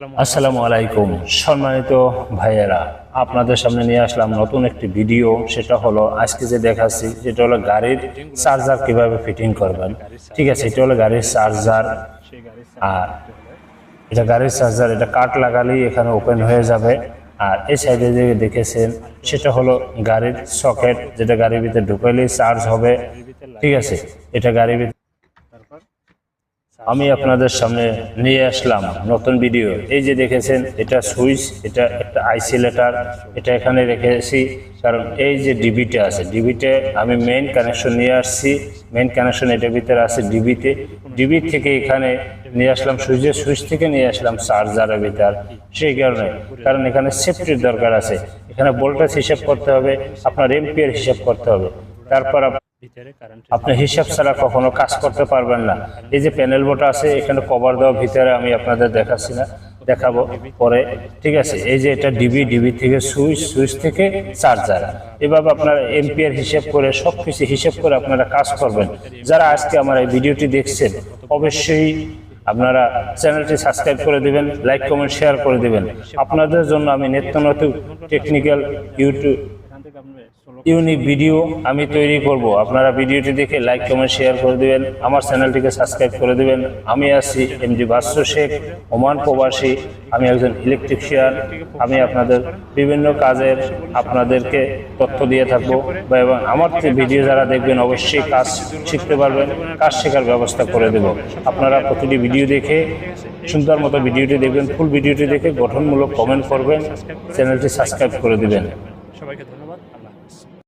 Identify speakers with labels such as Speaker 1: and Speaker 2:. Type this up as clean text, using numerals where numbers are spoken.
Speaker 1: আসসালামু আলাইকুম সম্মানিত ভাইয়েরা, আপনাদের সামনে নিয়ে আসলাম নতুন একটি ভিডিও। সেটা হলো আজকে যে দেখাচ্ছি, যেটা হলো গাড়ির চার্জার কিভাবে ফিটিং করবেন। ঠিক আছে, এটা হলো গাড়ির চার্জার। আর এটা গাড়ির চার্জার, এটা কাট লাগালেই এখানে ওপেন হয়ে যাবে। আর এই সাইডে যে দেখেছেন সেটা হলো গাড়ির সকেট, যেটা গাড়ির ভিতরে ঢুকাইলেই চার্জ হবে। ঠিক আছে, এটা গাড়ির ভিতরে আমি আপনাদের সামনে নিয়ে আসলাম নতুন ভিডিও। এই যে দেখেছেন, এটা সুইচ, এটা একটা আইসোলেটর, এটা এখানে রেখেছি কারণ এই যে ডিবিটা আছে, ডিবিতে আমি মেইন কানেকশন নিয়ে আসছি। মেইন কানেকশন এটার ভিতরে আছে ডিবিতে, ডিবি থেকে এখানে নিয়ে আসলাম সুইচের, সুইচ থেকে নিয়ে আসলাম চার্জারের ভিতর। সেই কারণ এখানে সেফটির দরকার আছে। এখানে ভোল্টেজ হিসাব করতে হবে, আপনার এম্পিয়ার হিসাব করতে হবে। তারপর আপনি হিসাব ছাড়া কখনো কাজ করতে পারবেন না। এই যে প্যানেল বোর্ড আছে, এখানে কভার দেওয়া, ভিতরে আমি আপনাদের দেখাচ্ছি না, দেখাবো পরে। ঠিক আছে, এই যে এটা ডিবি, ডিবি থেকে সুইচ, সুইচ থেকে চার্জার। এভাবে আপনারা এম্পিয়ার হিসাব করে সবকিছু হিসাব করে আপনারা কাজ করবেন। যারা আজকে আমার এই ভিডিওটি দেখছেন, অবশ্যই আপনারা চ্যানেলটি সাবস্ক্রাইব করে দিবেন, লাইক কমেন্ট শেয়ার করে দিবেন। আপনাদের জন্য আমি নিত্য নতুন টেকনিক্যাল ইউনিক ভিডিও আমি তৈরি করব। আপনারা ভিডিওটি দেখে লাইক কমেন্ট শেয়ার করে দিবেন, আমার চ্যানেলটিকে সাবস্ক্রাইব করে দিবেন। আমি আছি এমডি বাদশা শেখ, ওমান প্রবাসী। আমি একজন ইলেকট্রিশিয়ান। আমি আপনাদের বিভিন্ন কাজের আপনাদেরকে তথ্য দিয়ে থাকবো, এবং আমার ভিডিও যারা দেখবেন অবশ্যই কাজ শিখতে পারবেন, কাজ শেখার ব্যবস্থা করে দেব। আপনারা প্রতিটি ভিডিও দেখে সুন্দর মতো ভিডিওটি দেখবেন, ফুল ভিডিওটি দেখে গঠনমূলক কমেন্ট করবেন, চ্যানেলটি সাবস্ক্রাইব করে দিবেন।
Speaker 2: সবাইকে ধন্যবাদ।